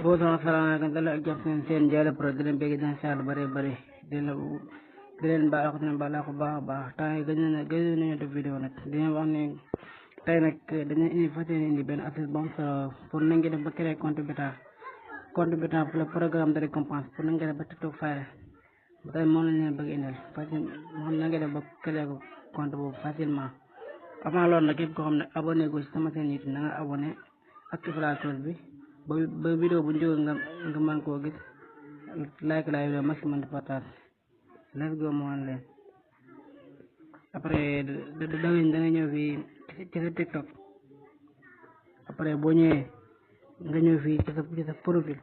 Bonsoir, salaamaaleykum dala ak jox seen Diallo Pro di leen bëgg dina saal bëri bëri di leen baal ak ne baal ko baax a baax temps yi gëj nañu def vidéo nag di leen wax ne tey nag dañu indi fas yéene indi benn astuce bu am solo pour na ngeen def ba créer compte Bitan pour le programme de récompense pour na ngeen def ba TikTok fayda ba tey moom lañ leen bëgg indil facile moo xam na ngeen def ba créer ko compte boobu facilement. Avant loolu nag képp koo xam ne abonné gu ci sama seen YouTube na nga abonné activé la cloche bi ba vidéo bu jóge nga mën koo gis like la vidéo maximum de partage. Let's go mu wan leen après da nga ñëw fii ci sa TikTok après boo ñëwee nga ñëw fii ci sa profil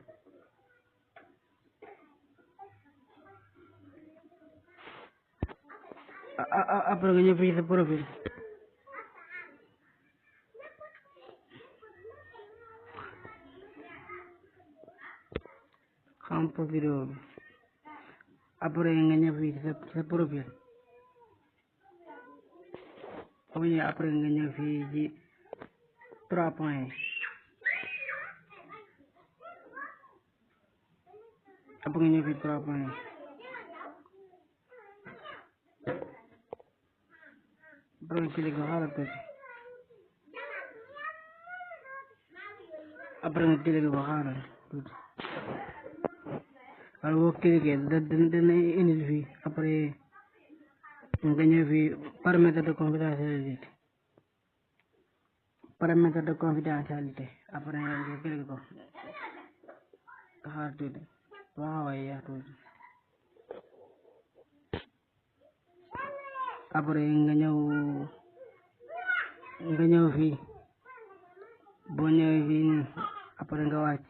après nga ñëw fii ci sa profil xam po vidéo bi après nga ñëw fii ci sa profil boo ñëwee après nga ñëw fii ci 3 points après nga ñëw fii 3 points après nga cliquer xaaral tuuti après nga cliquer ko xaaral tuuti waaye boo cliquer dana indi fii après nga ñëw fii paramètre de confidentialité après nga cliquer ko xaaral tuuti waaw yaa tuuti après nga ñëw fii boo ñëwee fii nii après nga wàcc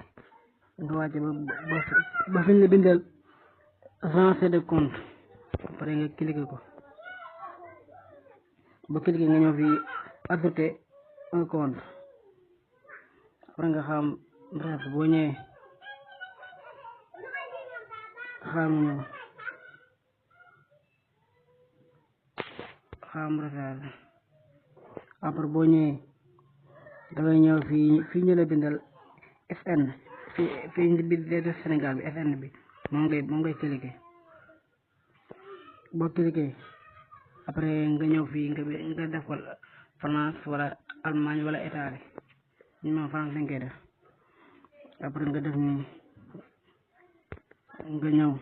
ba fi ñu la bindal changer de compte après nga cliquer ko ba cliquer nga ñëw fii ajouter un compte après nga xam bref boo ñëwee xam refaire après boo ñëwee dangay ñëw fii ñu la bindal SN fii ñu bindal Sénégal bi SN bi moom ngay cliquer boo cliquer après nga ñëw fii nga def ko France wala Allemagne wala Italie ñu moom France lañ koy def après nga def ni nga ñëw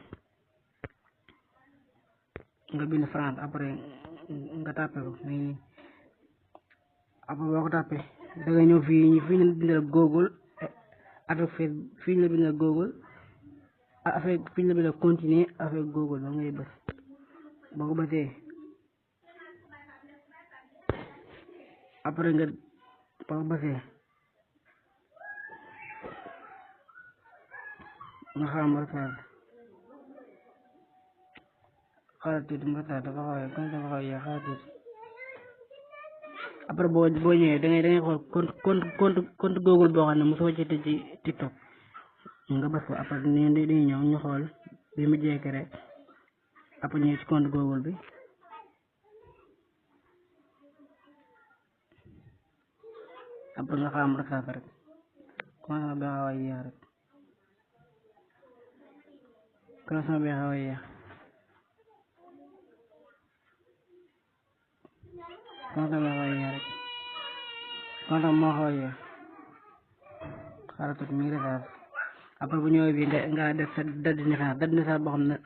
nga bind France après nga tàppe ko nii après boo ko tàppe da nga ñëw fii ñu bindal Google avec fii ñu la bindal Google avec fii ñu la bindal continuer avec Google ba ngay bës boo ko bësee après nga boo ko bësee nga xam refaire xaaral tuuti mu refaire dafa xaw yaa xaaral tuuti après boo ñëwee da ngay xool compte Google boo xam ne mosoo ci tëj ci TikTok nga bës ko après dañuy ñëw ñu xool bi mu jekkee rek après ñëw ci compte Google bi après nga xam refaire rek commencement bi xaw a yéex rek commencement bi xaw a yéex rek kontaan moo xaw a yéex xaaral tuuti mi ngi refaire après bu ñëwee bi nga def sa date de naissance boo xam ne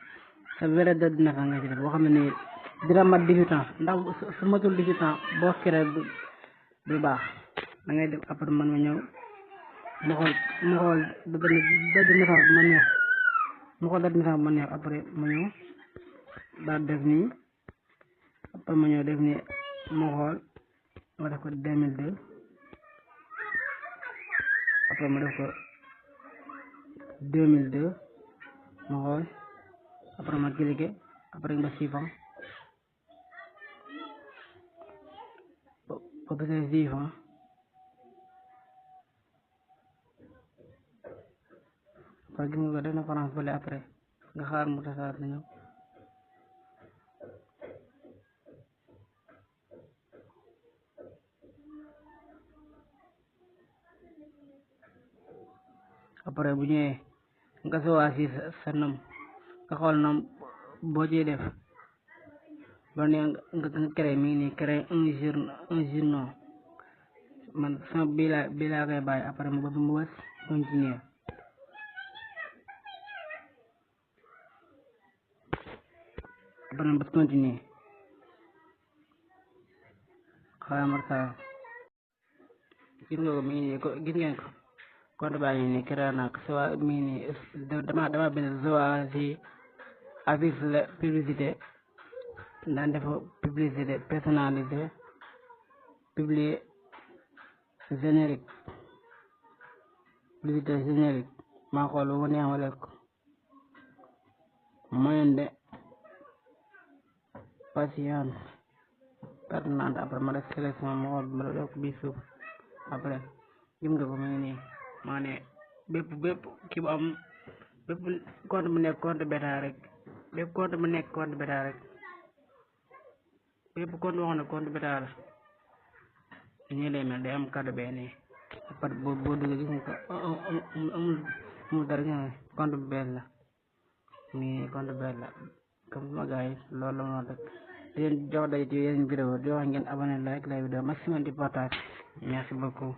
sa vraie date de naissance nga ci def boo xam ne nii dina mat 18 ans ndax su matul 18 ans boo créé du baax da ngay def après man ma ñëw mu xool date de naissance ma neex ma neex après ma ñëw daal def nii après ma ñëw def nii mu xool ma def ko 2002 après ma def ko 2002 ma xool après ma cliquer après nga suivant ba bësee suivant parce que gis nga ko def na France bële après nga xaar mu tasaar na ñëw après bu ñëwee nga choisir sa nom nga xool nom boo ciy def ba ne nga créé mi ngi nii créé un journal man sama bii laa koy bàyyi après mu bës continuer après mu bës continuer xaaral sa gis nga ko mi ngi nii gis ngeen ko compte baa ngi nii créé naa ko soit mi ngi nii dama bind choisir affiche la publicité daan def publicité personnalisée publier générique publicité générique maa xool bu ma neex ma def ko moyen de patience pertinente après ma def sélection ma xool ma def ko bi suuf après gis nga ko mu ngi nii maa ne bépp ki bu am bépp compte bu nekk compte bêta rek bépp compte bu nekk compte bêta rek bépp compte boo xam ne compte bêta la nii lay mel day am carte bee nii après boo duggee gis nga ko amul dara nga compte bu bees la nii compte bees la comme sama gars yi loolu la ma rek di leen jox day ci yeneen vidéo di wax ngeen abonné like la vidéo maximum di partage merci beaucoup